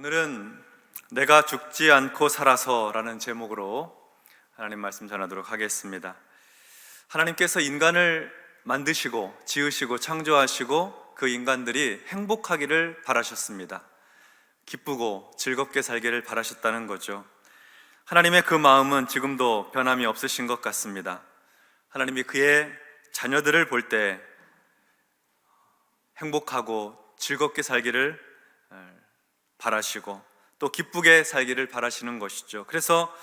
오늘은 내가 죽지 않고 살아서라는 제목으로 하나님 말씀 전하도록 하겠습니다. 하나님께서 인간을 만드시고 지으시고 창조하시고 그 인간들이 행복하기를 바라셨습니다. 기쁘고 즐겁게 살기를 바라셨다는 거죠. 하나님의 그 마음은 지금도 변함이 없으신 것 같습니다. 하나님이 그의 자녀들을 볼 때 행복하고 즐겁게 살기를 바라시고 또 기쁘게 살기를 바라시는 것이죠. 그래서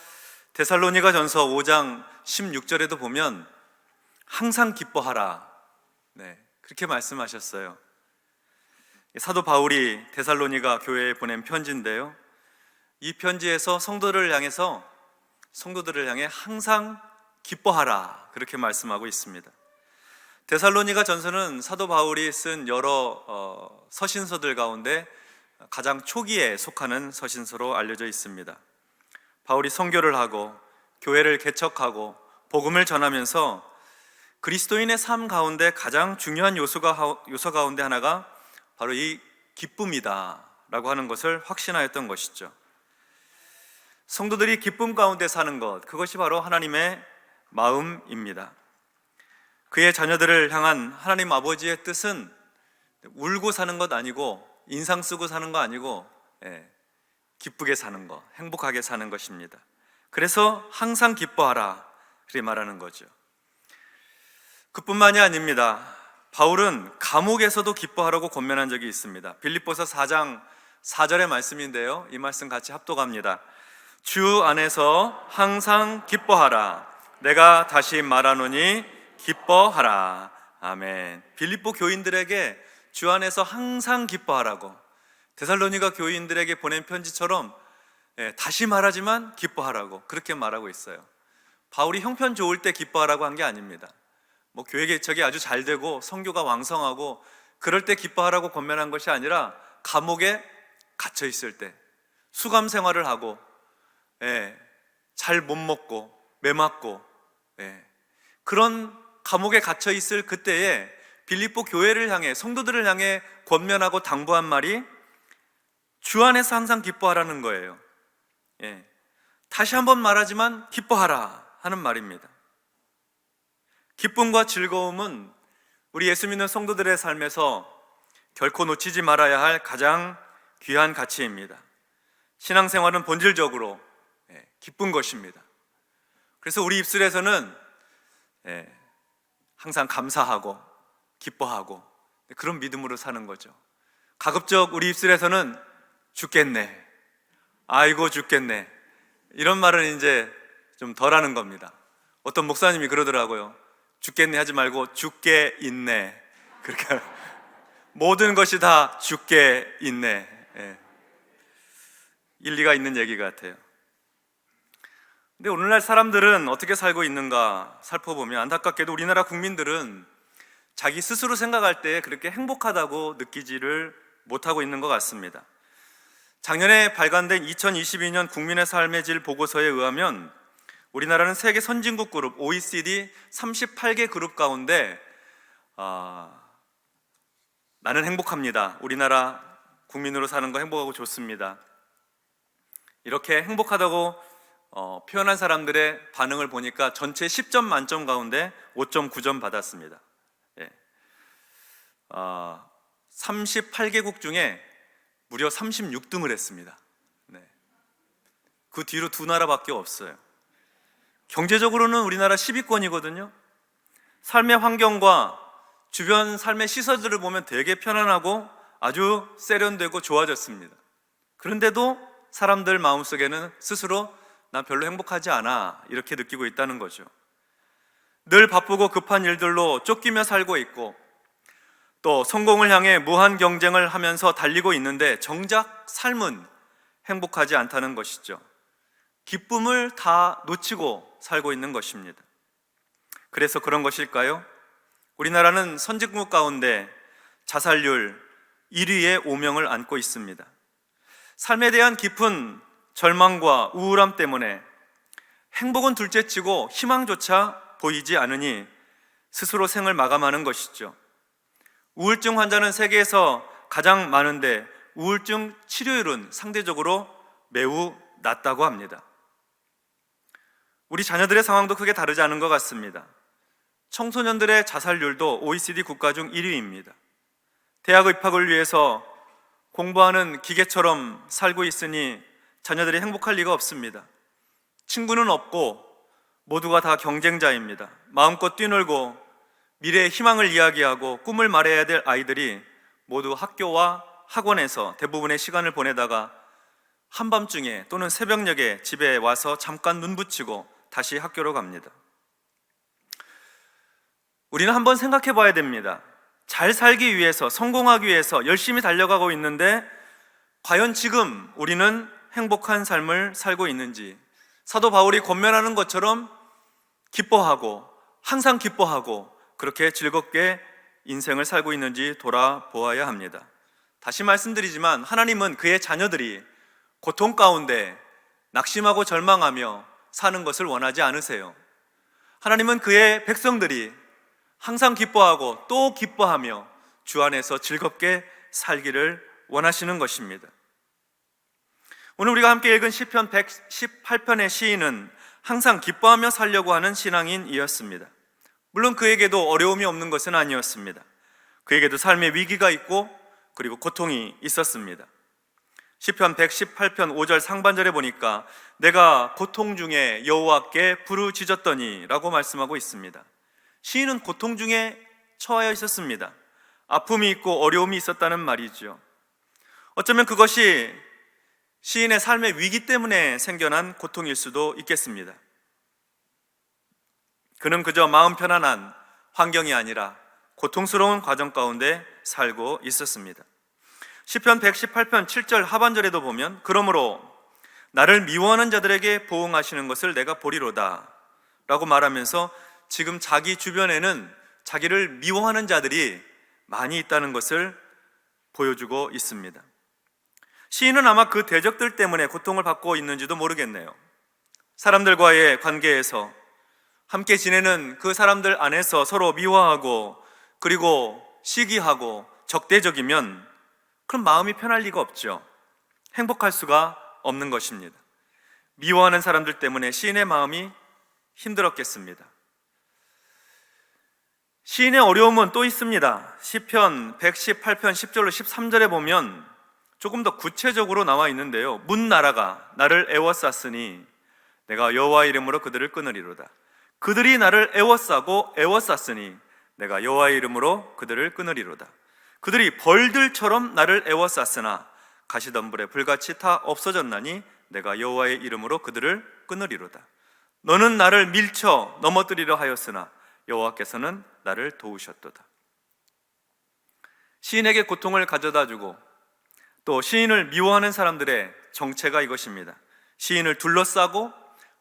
데살로니가 전서 5장 16절에도 보면 항상 기뻐하라, 그렇게 말씀하셨어요. 사도 바울이 데살로니가 교회에 보낸 편지인데요, 이 편지에서 성도들을 향해 항상 기뻐하라, 그렇게 말씀하고 있습니다. 데살로니가 전서는 사도 바울이 쓴 여러 서신서들 가운데 가장 초기에 속하는 서신서로 알려져 있습니다. 바울이 선교를 하고 교회를 개척하고 복음을 전하면서 그리스도인의 삶 가운데 가장 중요한 요소 가운데 하나가 바로 이 기쁨이다 라고 하는 것을 확신하였던 것이죠. 성도들이 기쁨 가운데 사는 것, 그것이 바로 하나님의 마음입니다. 그의 자녀들을 향한 하나님 아버지의 뜻은 울고 사는 것 아니고, 인상 쓰고 사는 거 아니고, 기쁘게 사는 것, 행복하게 사는 것입니다. 그래서 항상 기뻐하라, 그렇게 말하는 거죠. 그뿐만이 아닙니다. 바울은 감옥에서도 기뻐하라고 권면한 적이 있습니다. 빌립보서 4장 4절의 말씀인데요, 이 말씀 같이 합독합니다. 주 안에서 항상 기뻐하라. 내가 다시 말하노니 기뻐하라. 아멘. 빌립보 교인들에게 주 안에서 항상 기뻐하라고, 데살로니가 교인들에게 보낸 편지처럼 다시 말하지만 기뻐하라고 그렇게 말하고 있어요. 바울이 형편 좋을 때 기뻐하라고 한 게 아닙니다. 교회 개척이 아주 잘 되고 선교가 왕성하고 그럴 때 기뻐하라고 권면한 것이 아니라 감옥에 갇혀 있을 때, 수감 생활을 하고 잘 못 먹고 매맞고 그런 감옥에 갇혀 있을 그때에 빌립보 교회를 향해, 성도들을 향해 권면하고 당부한 말이 주 안에서 항상 기뻐하라는 거예요. 다시 한번 말하지만 기뻐하라 하는 말입니다. 기쁨과 즐거움은 우리 예수 믿는 성도들의 삶에서 결코 놓치지 말아야 할 가장 귀한 가치입니다. 신앙생활은 본질적으로 기쁜 것입니다. 그래서 우리 입술에서는 항상 감사하고 기뻐하고 그런 믿음으로 사는 거죠. 가급적 우리 입술에서는 죽겠네, 아이고 죽겠네, 이런 말은 이제 좀 덜 하는 겁니다. 어떤 목사님이 그러더라고요. 죽겠네 하지 말고 죽게 있네, 그렇게 모든 것이 다 죽게 있네. 일리가 있는 얘기 같아요. 근데 오늘날 사람들은 어떻게 살고 있는가 살펴보면 안타깝게도 우리나라 국민들은 자기 스스로 생각할 때 그렇게 행복하다고 느끼지를 못하고 있는 것 같습니다. 작년에 발간된 2022년 국민의 삶의 질 보고서에 의하면 우리나라는 세계 선진국 그룹 OECD 38개 그룹 가운데 나는 행복합니다, 우리나라 국민으로 사는 거 행복하고 좋습니다, 이렇게 행복하다고 표현한 사람들의 반응을 보니까 전체 10점 만점 가운데 5.9점 받았습니다. 38개국 중에 무려 36등을 했습니다. 그 뒤로 두 나라밖에 없어요. 경제적으로는 우리나라 10위권이거든요. 삶의 환경과 주변 삶의 시설들을 보면 되게 편안하고 아주 세련되고 좋아졌습니다. 그런데도 사람들 마음속에는 스스로 난 별로 행복하지 않아, 이렇게 느끼고 있다는 거죠. 늘 바쁘고 급한 일들로 쫓기며 살고 있고 또 성공을 향해 무한 경쟁을 하면서 달리고 있는데 정작 삶은 행복하지 않다는 것이죠. 기쁨을 다 놓치고 살고 있는 것입니다. 그래서 그런 것일까요? 우리나라는 선진국 가운데 자살률 1위의 오명을 안고 있습니다. 삶에 대한 깊은 절망과 우울함 때문에 행복은 둘째치고 희망조차 보이지 않으니 스스로 생을 마감하는 것이죠. 우울증 환자는 세계에서 가장 많은데 우울증 치료율은 상대적으로 매우 낮다고 합니다. 우리 자녀들의 상황도 크게 다르지 않은 것 같습니다. 청소년들의 자살률도 OECD 국가 중 1위입니다. 대학 입학을 위해서 공부하는 기계처럼 살고 있으니 자녀들이 행복할 리가 없습니다. 친구는 없고 모두가 다 경쟁자입니다. 마음껏 뛰놀고 미래의 희망을 이야기하고 꿈을 말해야 될 아이들이 모두 학교와 학원에서 대부분의 시간을 보내다가 한밤중에 또는 새벽녘에 집에 와서 잠깐 눈 붙이고 다시 학교로 갑니다. 우리는 한번 생각해 봐야 됩니다. 잘 살기 위해서, 성공하기 위해서 열심히 달려가고 있는데 과연 지금 우리는 행복한 삶을 살고 있는지, 사도 바울이 권면하는 것처럼 기뻐하고 항상 기뻐하고 그렇게 즐겁게 인생을 살고 있는지 돌아보아야 합니다. 다시 말씀드리지만 하나님은 그의 자녀들이 고통 가운데 낙심하고 절망하며 사는 것을 원하지 않으세요. 하나님은 그의 백성들이 항상 기뻐하고 또 기뻐하며 주 안에서 즐겁게 살기를 원하시는 것입니다. 오늘 우리가 함께 읽은 시편 118편의 시인은 항상 기뻐하며 살려고 하는 신앙인이었습니다. 물론 그에게도 어려움이 없는 것은 아니었습니다. 그에게도 삶의 위기가 있고 그리고 고통이 있었습니다. 시편 118편 5절 상반절에 보니까 내가 고통 중에 여호와께 부르짖었더니 라고 말씀하고 있습니다. 시인은 고통 중에 처하여 있었습니다. 아픔이 있고 어려움이 있었다는 말이죠. 어쩌면 그것이 시인의 삶의 위기 때문에 생겨난 고통일 수도 있겠습니다. 그는 그저 마음 편안한 환경이 아니라 고통스러운 과정 가운데 살고 있었습니다. 시편 118편 7절 하반절에도 보면 그러므로 나를 미워하는 자들에게 보응하시는 것을 내가 보리로다 라고 말하면서 지금 자기 주변에는 자기를 미워하는 자들이 많이 있다는 것을 보여주고 있습니다. 시인은 아마 그 대적들 때문에 고통을 받고 있는지도 모르겠네요. 사람들과의 관계에서 함께 지내는 그 사람들 안에서 서로 미워하고 그리고 시기하고 적대적이면 그럼 마음이 편할 리가 없죠. 행복할 수가 없는 것입니다. 미워하는 사람들 때문에 시인의 마음이 힘들었겠습니다. 시인의 어려움은 또 있습니다. 시편 118편 10절로 13절에 보면 조금 더 구체적으로 나와 있는데요. 문 나라가 나를 애워쌌으니 내가 여호와의 이름으로 그들을 끊으리로다. 그들이 나를 애워싸고 애워쌌으니 내가 여호와의 이름으로 그들을 끊으리로다. 그들이 벌들처럼 나를 애워쌌으나 가시덤불에 불같이 타 없어졌나니 내가 여호와의 이름으로 그들을 끊으리로다. 너는 나를 밀쳐 넘어뜨리려 하였으나 여호와께서는 나를 도우셨도다. 시인에게 고통을 가져다 주고 또 시인을 미워하는 사람들의 정체가 이것입니다. 시인을 둘러싸고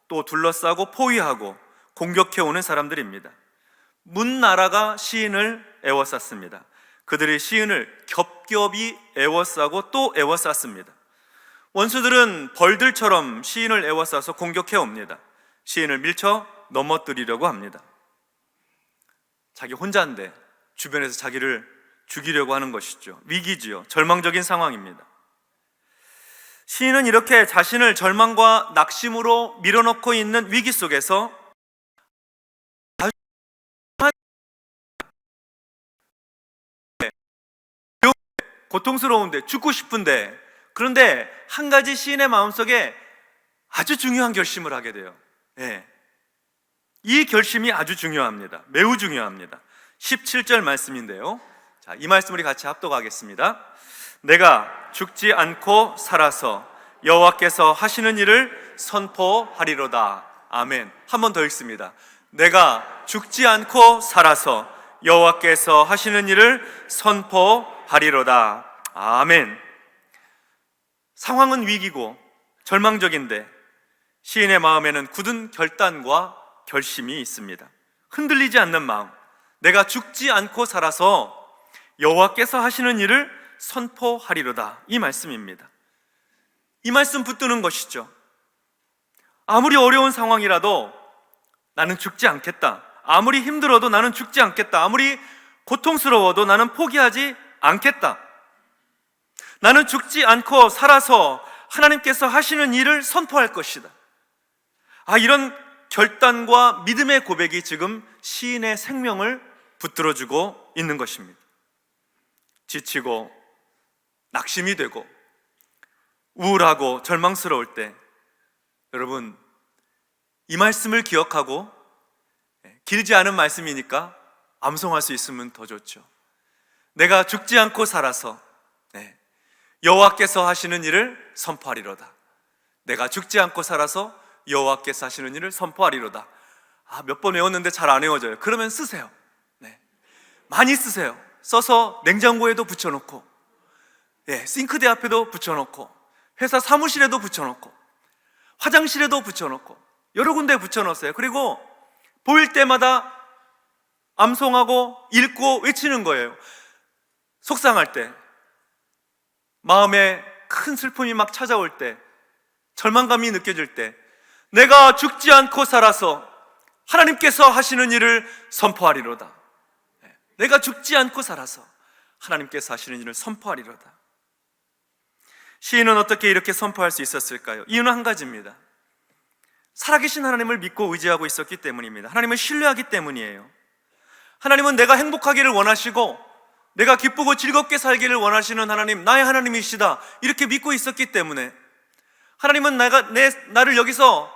또 둘러싸고 포위하고 공격해오는 사람들입니다. 문나라가 시인을 애워쌌습니다. 그들이 시인을 겹겹이 애워싸고 또 애워쌌습니다. 원수들은 벌들처럼 시인을 애워싸서 공격해옵니다. 시인을 밀쳐 넘어뜨리려고 합니다. 자기 혼자인데 주변에서 자기를 죽이려고 하는 것이죠. 위기지요. 절망적인 상황입니다. 시인은 이렇게 자신을 절망과 낙심으로 밀어넣고 있는 위기 속에서 고통스러운데 죽고 싶은데 그런데 한 가지 시인의 마음속에 아주 중요한 결심을 하게 돼요. 이 결심이 아주 중요합니다. 매우 중요합니다. 17절 말씀인데요. 자, 이 말씀 우리 같이 합독하겠습니다. 내가 죽지 않고 살아서 여호와께서 하시는 일을 선포하리로다. 아멘. 한 번 더 읽습니다. 내가 죽지 않고 살아서 여호와께서 하시는 일을 선포하리로다. 아멘. 상황은 위기고 절망적인데 시인의 마음에는 굳은 결단과 결심이 있습니다. 흔들리지 않는 마음. 내가 죽지 않고 살아서 여호와께서 하시는 일을 선포하리로다. 이 말씀입니다. 이 말씀 붙드는 것이죠. 아무리 어려운 상황이라도 나는 죽지 않겠다. 아무리 힘들어도 나는 죽지 않겠다. 아무리 고통스러워도 나는 포기하지 않겠다. 나는 죽지 않고 살아서 하나님께서 하시는 일을 선포할 것이다. 이런 결단과 믿음의 고백이 지금 시인의 생명을 붙들어주고 있는 것입니다. 지치고 낙심이 되고 우울하고 절망스러울 때 여러분, 이 말씀을 기억하고 길지 않은 말씀이니까 암송할 수 있으면 더 좋죠. 내가 죽지 않고 살아서 여호와께서 하시는 일을 선포하리로다. 내가 죽지 않고 살아서 여호와께서 하시는 일을 선포하리로다. 몇 번 외웠는데 잘 안 외워져요. 그러면 쓰세요. 많이 쓰세요. 써서 냉장고에도 붙여놓고, 싱크대 앞에도 붙여놓고, 회사 사무실에도 붙여놓고, 화장실에도 붙여놓고, 여러 군데에 붙여놓으세요. 그리고 보일 때마다 암송하고 읽고 외치는 거예요. 속상할 때, 마음에 큰 슬픔이 막 찾아올 때, 절망감이 느껴질 때, 내가 죽지 않고 살아서 하나님께서 하시는 일을 선포하리로다. 내가 죽지 않고 살아서 하나님께서 하시는 일을 선포하리로다. 시인은 어떻게 이렇게 선포할 수 있었을까요? 이유는 한 가지입니다. 살아계신 하나님을 믿고 의지하고 있었기 때문입니다. 하나님을 신뢰하기 때문이에요. 하나님은 내가 행복하기를 원하시고 내가 기쁘고 즐겁게 살기를 원하시는 하나님, 나의 하나님이시다, 이렇게 믿고 있었기 때문에 하나님은 나를 여기서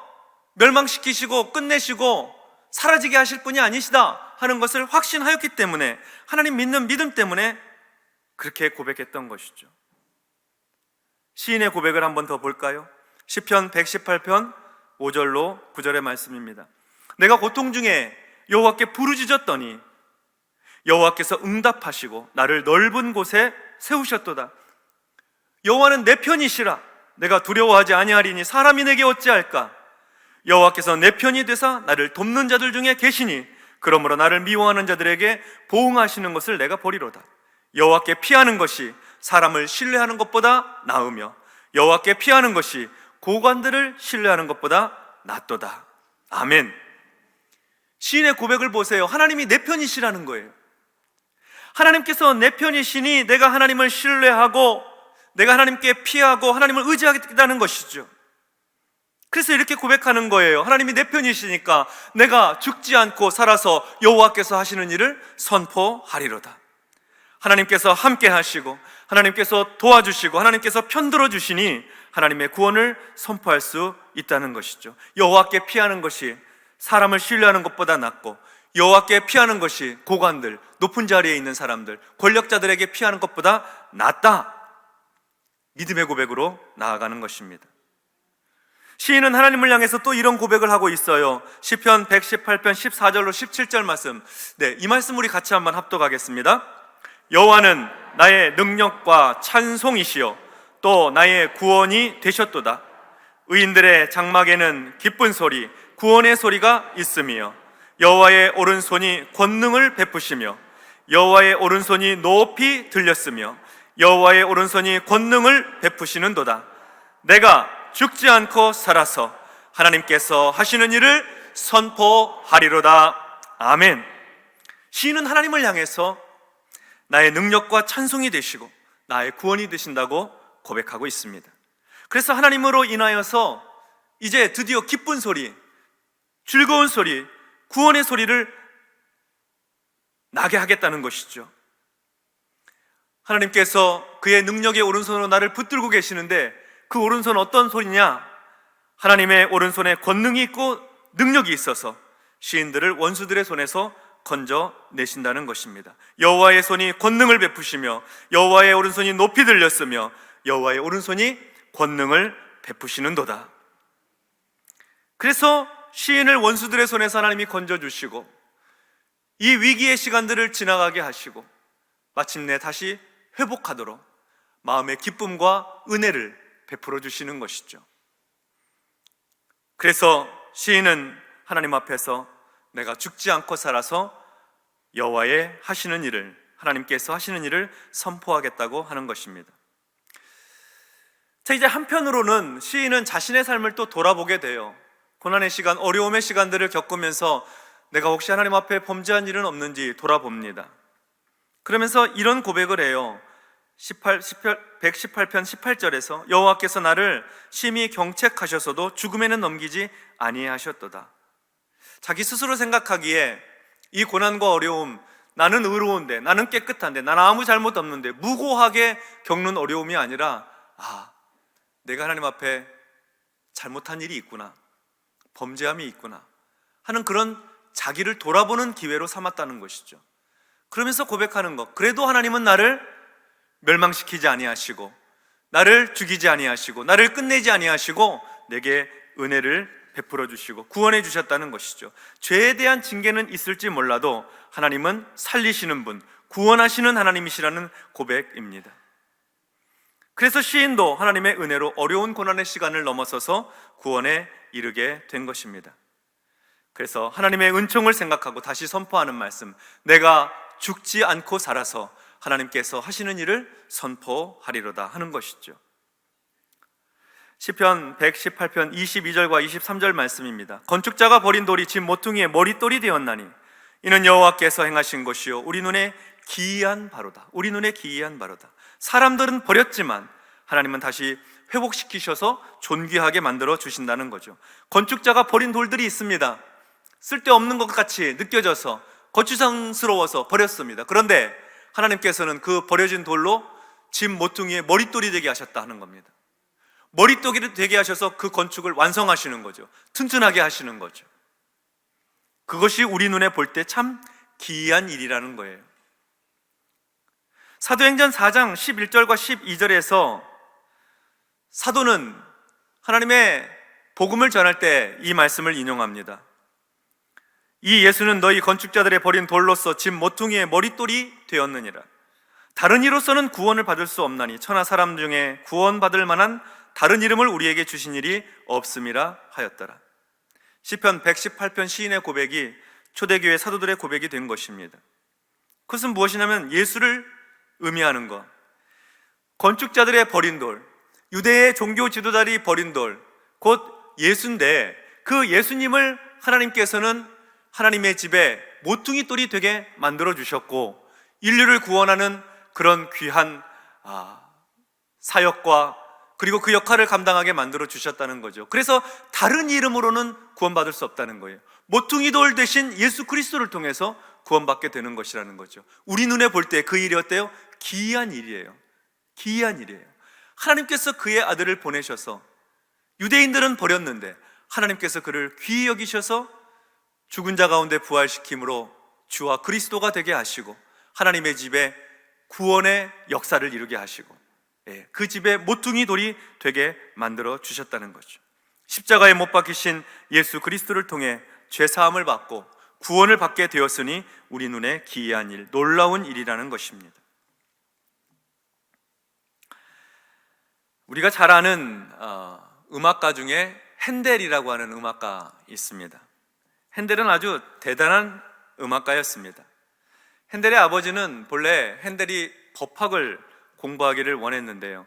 멸망시키시고 끝내시고 사라지게 하실 분이 아니시다 하는 것을 확신하였기 때문에, 하나님 믿는 믿음 때문에 그렇게 고백했던 것이죠. 시인의 고백을 한번 더 볼까요? 시편 118편 5절로 9절의 말씀입니다. 내가 고통 중에 여호와께 부르짖었더니 여호와께서 응답하시고 나를 넓은 곳에 세우셨도다. 여호와는 내 편이시라. 내가 두려워하지 아니하리니 사람이 내게 어찌할까? 여호와께서 내 편이 되사 나를 돕는 자들 중에 계시니 그러므로 나를 미워하는 자들에게 보응하시는 것을 내가 보리로다. 여호와께 피하는 것이 사람을 신뢰하는 것보다 나으며 여호와께 피하는 것이 고관들을 신뢰하는 것보다 낫도다. 아멘. 시인의 고백을 보세요. 하나님이 내 편이시라는 거예요. 하나님께서 내 편이시니 내가 하나님을 신뢰하고 내가 하나님께 피하고 하나님을 의지하겠다는 것이죠. 그래서 이렇게 고백하는 거예요. 하나님이 내 편이시니까 내가 죽지 않고 살아서 여호와께서 하시는 일을 선포하리로다. 하나님께서 함께 하시고 하나님께서 도와주시고 하나님께서 편들어 주시니 하나님의 구원을 선포할 수 있다는 것이죠. 여호와께 피하는 것이 사람을 신뢰하는 것보다 낫고 여호와께 피하는 것이 고관들, 높은 자리에 있는 사람들, 권력자들에게 피하는 것보다 낫다. 믿음의 고백으로 나아가는 것입니다. 시인은 하나님을 향해서 또 이런 고백을 하고 있어요. 시편 118편 14절로 17절 말씀, 이 말씀 우리 같이 한번 합독하겠습니다. 여호와는 나의 능력과 찬송이시요 또 나의 구원이 되셨도다. 의인들의 장막에는 기쁜 소리, 구원의 소리가 있으며 여호와의 오른손이 권능을 베푸시며 여호와의 오른손이 높이 들렸으며 여호와의 오른손이 권능을 베푸시는도다. 내가 죽지 않고 살아서 하나님께서 하시는 일을 선포하리로다. 아멘. 시인은 하나님을 향해서 나의 능력과 찬송이 되시고 나의 구원이 되신다고 고백하고 있습니다. 그래서 하나님으로 인하여서 이제 드디어 기쁜 소리, 즐거운 소리, 구원의 소리를 나게 하겠다는 것이죠. 하나님께서 그의 능력의 오른손으로 나를 붙들고 계시는데 그 오른손은 어떤 손이냐? 하나님의 오른손에 권능이 있고 능력이 있어서 시인들을 원수들의 손에서 건져내신다는 것입니다. 여호와의 손이 권능을 베푸시며 여호와의 오른손이 높이 들렸으며 여호와의 오른손이 권능을 베푸시는도다. 그래서 시인을 원수들의 손에서 하나님이 건져주시고 이 위기의 시간들을 지나가게 하시고 마침내 다시 회복하도록 마음의 기쁨과 은혜를 베풀어 주시는 것이죠. 그래서 시인은 하나님 앞에서 내가 죽지 않고 살아서 여호와의 하시는 일을, 하나님께서 하시는 일을 선포하겠다고 하는 것입니다. 자, 이제 한편으로는 시인은 자신의 삶을 또 돌아보게 돼요. 고난의 시간, 어려움의 시간들을 겪으면서 내가 혹시 하나님 앞에 범죄한 일은 없는지 돌아봅니다. 그러면서 이런 고백을 해요. 118편 18절에서 여호와께서 나를 심히 경책하셔서도 죽음에는 넘기지 아니하셨도다. 자기 스스로 생각하기에 이 고난과 어려움, 나는 의로운데, 나는 깨끗한데, 나는 아무 잘못 없는데 무고하게 겪는 어려움이 아니라 내가 하나님 앞에 잘못한 일이 있구나, 범죄함이 있구나 하는 그런 자기를 돌아보는 기회로 삼았다는 것이죠. 그러면서 고백하는 것, 그래도 하나님은 나를 멸망시키지 아니하시고 나를 죽이지 아니하시고 나를 끝내지 아니하시고 내게 은혜를 베풀어 주시고 구원해 주셨다는 것이죠. 죄에 대한 징계는 있을지 몰라도 하나님은 살리시는 분, 구원하시는 하나님이시라는 고백입니다. 그래서 시인도 하나님의 은혜로 어려운 고난의 시간을 넘어서서 구원에 이르게 된 것입니다. 그래서 하나님의 은총을 생각하고 다시 선포하는 말씀, 내가 죽지 않고 살아서 하나님께서 하시는 일을 선포하리로다 하는 것이죠. 시편 118편 22절과 23절 말씀입니다. 건축자가 버린 돌이 집 모퉁이의 머릿돌이 되었나니 이는 여호와께서 행하신 것이요 우리 눈에 기이한 바로다. 우리 눈에 기이한 바로다. 사람들은 버렸지만 하나님은 다시 회복시키셔서 존귀하게 만들어 주신다는 거죠. 건축자가 버린 돌들이 있습니다. 쓸데없는 것 같이 느껴져서 거추장스러워서 버렸습니다. 그런데 하나님께서는 그 버려진 돌로 집 모퉁이의 머릿돌이 되게 하셨다 하는 겁니다. 머릿돌이 되게 하셔서 그 건축을 완성하시는 거죠. 튼튼하게 하시는 거죠. 그것이 우리 눈에 볼 때 참 기이한 일이라는 거예요. 사도행전 4장 11절과 12절에서 사도는 하나님의 복음을 전할 때 이 말씀을 인용합니다. 이 예수는 너희 건축자들의 버린 돌로서 집 모퉁이의 머릿돌이 되었느니라. 다른 이로서는 구원을 받을 수 없나니 천하 사람 중에 구원받을 만한 다른 이름을 우리에게 주신 일이 없음이라 하였더라. 시편 118편 시인의 고백이 초대교회 사도들의 고백이 된 것입니다. 그것은 무엇이냐면 예수를 의미하는 것, 건축자들의 버린 돌, 유대의 종교 지도자들이 버린 돌, 곧 예수인데 그 예수님을 하나님께서는 하나님의 집에 모퉁이 돌이 되게 만들어 주셨고 인류를 구원하는 그런 귀한 사역과 그리고 그 역할을 감당하게 만들어 주셨다는 거죠. 그래서 다른 이름으로는 구원받을 수 없다는 거예요. 모퉁이 돌 대신 예수 그리스도를 통해서 구원받게 되는 것이라는 거죠. 우리 눈에 볼 때 그 일이 어때요? 기이한 일이에요. 기이한 일이에요. 하나님께서 그의 아들을 보내셔서 유대인들은 버렸는데 하나님께서 그를 귀히 여기셔서 죽은 자 가운데 부활시킴으로 주와 그리스도가 되게 하시고 하나님의 집에 구원의 역사를 이루게 하시고 그 집에 모퉁이 돌이 되게 만들어 주셨다는 거죠. 십자가에 못 박히신 예수 그리스도를 통해 죄사함을 받고 구원을 받게 되었으니 우리 눈에 기이한 일, 놀라운 일이라는 것입니다. 우리가 잘 아는 음악가 중에 핸델이라고 하는 음악가 있습니다. 핸델은 아주 대단한 음악가였습니다. 핸델의 아버지는 본래 핸델이 법학을 공부하기를 원했는데요.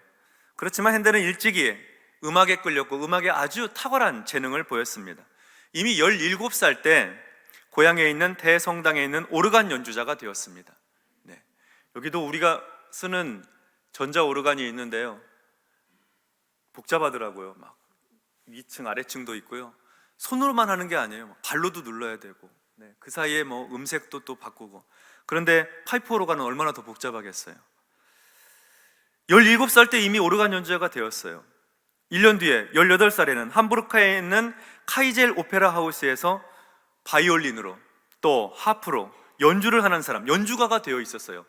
그렇지만 핸델은 일찍이 음악에 끌렸고 음악에 아주 탁월한 재능을 보였습니다. 이미 17살 때 고향에 있는 대성당에 있는 오르간 연주자가 되었습니다. 여기도 우리가 쓰는 전자 오르간이 있는데요. 복잡하더라고요. 막 위층 아래층도 있고요. 손으로만 하는 게 아니에요. 발로도 눌러야 되고 그 사이에 음색도 또 바꾸고. 그런데 파이프 오르간은 얼마나 더 복잡하겠어요. 17살 때 이미 오르간 연주자가 되었어요. 1년 뒤에 18살에는 함부르크에 있는 카이젤 오페라 하우스에서 바이올린으로 또 하프로 연주를 하는 사람, 연주가가 되어 있었어요.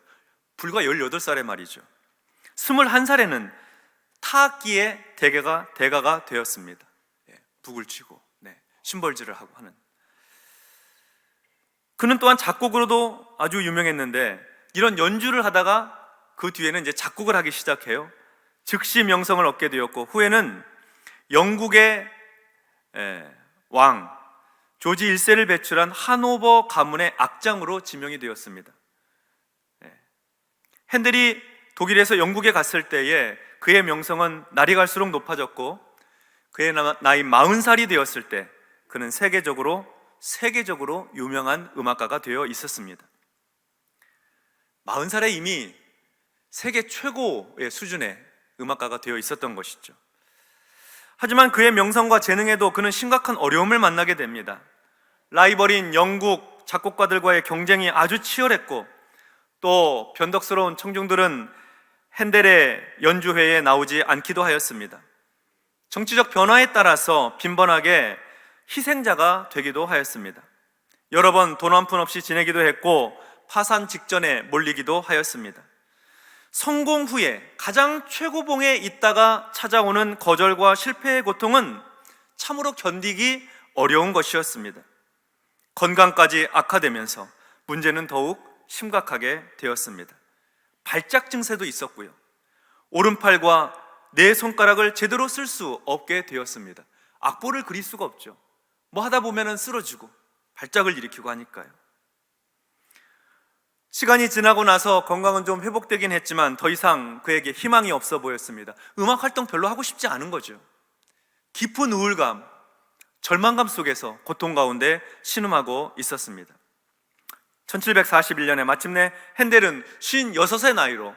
불과 18살에 말이죠. 21살에는 타악기의 대가가 되었습니다. 북을 치고 심벌질을 하고 하는. 그는 또한 작곡으로도 아주 유명했는데 이런 연주를 하다가 그 뒤에는 이제 작곡을 하기 시작해요. 즉시 명성을 얻게 되었고 후에는 영국의 왕 조지 1세를 배출한 하노버 가문의 악장으로 지명이 되었습니다. 핸델이 독일에서 영국에 갔을 때에 그의 명성은 날이 갈수록 높아졌고 그의 나이 40살이 되었을 때 그는 세계적으로 유명한 음악가가 되어 있었습니다. 40살에 이미 세계 최고의 수준의 음악가가 되어 있었던 것이죠. 하지만 그의 명성과 재능에도 그는 심각한 어려움을 만나게 됩니다. 라이벌인 영국 작곡가들과의 경쟁이 아주 치열했고, 또 변덕스러운 청중들은 핸델의 연주회에 나오지 않기도 하였습니다. 정치적 변화에 따라서 빈번하게 희생자가 되기도 하였습니다. 여러 번 돈 한 푼 없이 지내기도 했고, 파산 직전에 몰리기도 하였습니다. 성공 후에 가장 최고봉에 있다가 찾아오는 거절과 실패의 고통은 참으로 견디기 어려운 것이었습니다. 건강까지 악화되면서 문제는 더욱 심각하게 되었습니다. 발작 증세도 있었고요, 오른팔과 네 손가락을 제대로 쓸 수 없게 되었습니다. 악보를 그릴 수가 없죠. 뭐 하다 보면 쓰러지고 발작을 일으키고 하니까요. 시간이 지나고 나서 건강은 좀 회복되긴 했지만 더 이상 그에게 희망이 없어 보였습니다. 음악 활동 별로 하고 싶지 않은 거죠. 깊은 우울감, 절망감 속에서 고통 가운데 신음하고 있었습니다. 1741년에 마침내 핸델은 56의 나이로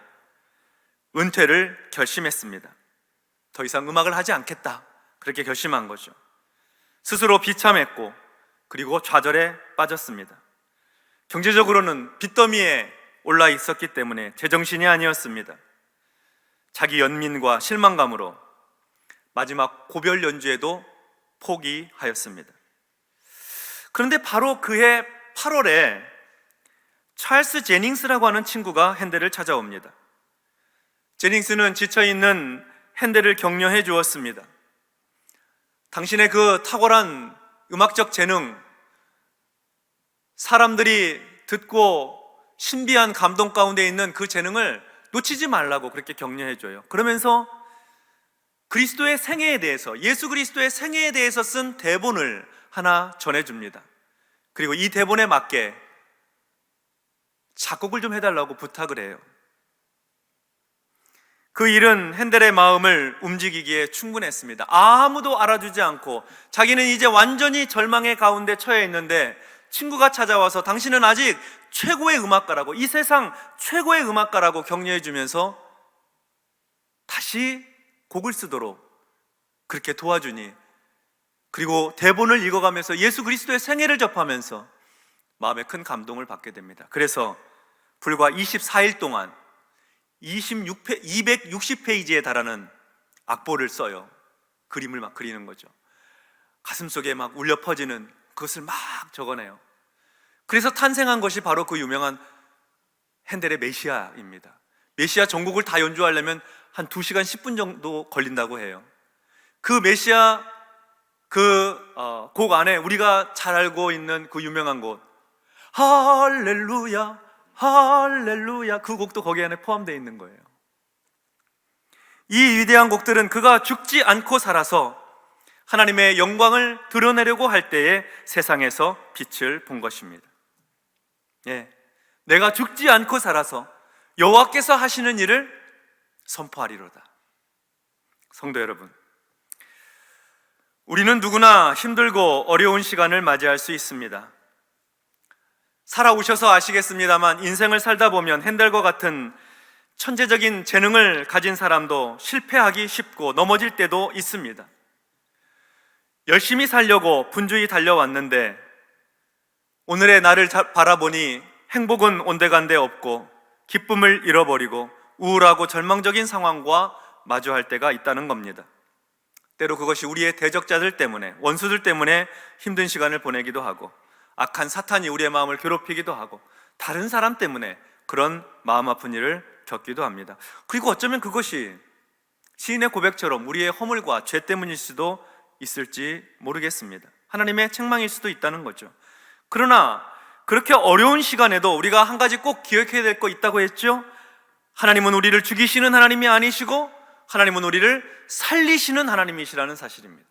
은퇴를 결심했습니다. 더 이상 음악을 하지 않겠다, 그렇게 결심한 거죠. 스스로 비참했고, 그리고 좌절에 빠졌습니다. 경제적으로는 빚더미에 올라 있었기 때문에 제정신이 아니었습니다. 자기 연민과 실망감으로 마지막 고별 연주에도 포기하였습니다. 그런데 바로 그해 8월에 찰스 제닝스라고 하는 친구가 핸델을 찾아옵니다. 제닝스는 지쳐있는 핸델을 격려해 주었습니다. 당신의 그 탁월한 음악적 재능, 사람들이 듣고 신비한 감동 가운데 있는 그 재능을 놓치지 말라고 그렇게 격려해 줘요. 그러면서 그리스도의 생애에 대해서, 예수 그리스도의 생애에 대해서 쓴 대본을 하나 전해줍니다. 그리고 이 대본에 맞게 작곡을 좀 해달라고 부탁을 해요. 그 일은 핸델의 마음을 움직이기에 충분했습니다. 아무도 알아주지 않고 자기는 이제 완전히 절망의 가운데 처해 있는데 친구가 찾아와서 당신은 아직 최고의 음악가라고, 이 세상 최고의 음악가라고 격려해 주면서 다시 곡을 쓰도록 그렇게 도와주니, 그리고 대본을 읽어가면서 예수 그리스도의 생애를 접하면서 마음에 큰 감동을 받게 됩니다. 그래서 불과 24일 동안 260페이지에 달하는 악보를 써요. 그림을 막 그리는 거죠. 가슴속에 막 울려 퍼지는 그것을 막 적어내요. 그래서 탄생한 것이 바로 그 유명한 핸델의 메시아입니다. 메시아 전곡을 다 연주하려면 한 2시간 10분 정도 걸린다고 해요. 그 메시아 곡 안에 우리가 잘 알고 있는 그 유명한 곳, 할렐루야 할렐루야, 그 곡도 거기 안에 포함되어 있는 거예요. 이 위대한 곡들은 그가 죽지 않고 살아서 하나님의 영광을 드러내려고 할 때에 세상에서 빛을 본 것입니다. 내가 죽지 않고 살아서 여호와께서 하시는 일을 선포하리로다. 성도 여러분, 우리는 누구나 힘들고 어려운 시간을 맞이할 수 있습니다. 살아오셔서 아시겠습니다만 인생을 살다 보면 핸델과 같은 천재적인 재능을 가진 사람도 실패하기 쉽고 넘어질 때도 있습니다. 열심히 살려고 분주히 달려왔는데 오늘의 나를 바라보니 행복은 온데간데 없고 기쁨을 잃어버리고 우울하고 절망적인 상황과 마주할 때가 있다는 겁니다. 때로 그것이 우리의 대적자들 때문에, 원수들 때문에 힘든 시간을 보내기도 하고, 악한 사탄이 우리의 마음을 괴롭히기도 하고, 다른 사람 때문에 그런 마음 아픈 일을 겪기도 합니다. 그리고 어쩌면 그것이 시인의 고백처럼 우리의 허물과 죄 때문일 수도 있을지 모르겠습니다. 하나님의 책망일 수도 있다는 거죠. 그러나 그렇게 어려운 시간에도 우리가 한 가지 꼭 기억해야 될 거 있다고 했죠? 하나님은 우리를 죽이시는 하나님이 아니시고 하나님은 우리를 살리시는 하나님이시라는 사실입니다.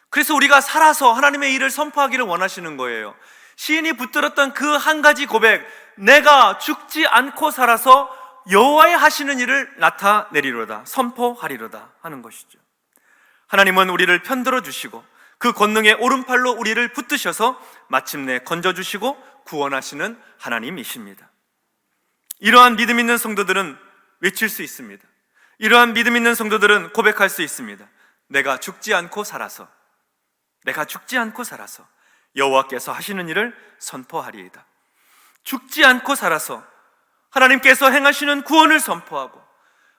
그래서 우리가 살아서 하나님의 일을 선포하기를 원하시는 거예요. 시인이 붙들었던 그 한 가지 고백, 내가 죽지 않고 살아서 여호와의 하시는 일을 나타내리로다, 선포하리로다 하는 것이죠. 하나님은 우리를 편들어 주시고 그 권능의 오른팔로 우리를 붙드셔서 마침내 건져주시고 구원하시는 하나님이십니다. 이러한 믿음 있는 성도들은 외칠 수 있습니다. 이러한 믿음 있는 성도들은 고백할 수 있습니다. 내가 죽지 않고 살아서, 내가 죽지 않고 살아서 여호와께서 하시는 일을 선포하리이다. 죽지 않고 살아서 하나님께서 행하시는 구원을 선포하고,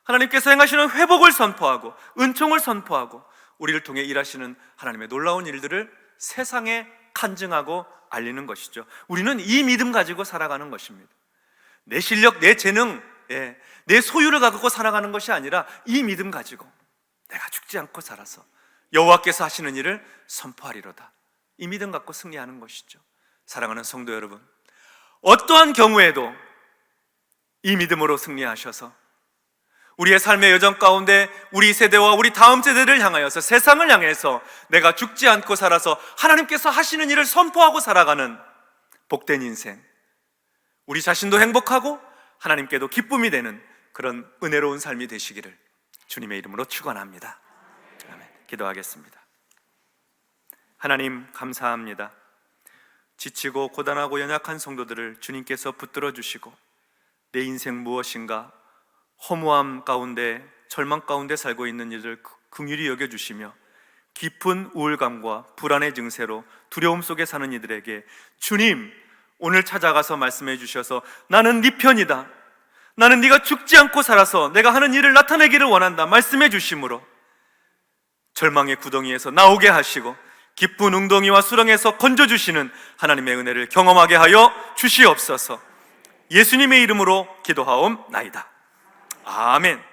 하나님께서 행하시는 회복을 선포하고, 은총을 선포하고, 우리를 통해 일하시는 하나님의 놀라운 일들을 세상에 간증하고 알리는 것이죠. 우리는 이 믿음 가지고 살아가는 것입니다. 내 실력, 내 재능, 내 소유를 갖고 살아가는 것이 아니라 이 믿음 가지고 내가 죽지 않고 살아서 여호와께서 하시는 일을 선포하리로다. 이 믿음 갖고 승리하는 것이죠. 사랑하는 성도 여러분, 어떠한 경우에도 이 믿음으로 승리하셔서 우리의 삶의 여정 가운데 우리 세대와 우리 다음 세대를 향하여서, 세상을 향해서 내가 죽지 않고 살아서 하나님께서 하시는 일을 선포하고 살아가는 복된 인생, 우리 자신도 행복하고 하나님께도 기쁨이 되는 그런 은혜로운 삶이 되시기를 주님의 이름으로 축원합니다. 아멘. 기도하겠습니다. 하나님, 감사합니다. 지치고 고단하고 연약한 성도들을 주님께서 붙들어 주시고, 내 인생 무엇인가 허무함 가운데, 절망 가운데 살고 있는 이들을 긍휼히 여겨주시며, 깊은 우울감과 불안의 증세로 두려움 속에 사는 이들에게 주님, 오늘 찾아가서 말씀해 주셔서 나는 네 편이다, 나는 네가 죽지 않고 살아서 내가 하는 일을 나타내기를 원한다 말씀해 주심으로 절망의 구덩이에서 나오게 하시고 기쁜 웅덩이와 수렁에서 건져주시는 하나님의 은혜를 경험하게 하여 주시옵소서. 예수님의 이름으로 기도하옵나이다. 아멘.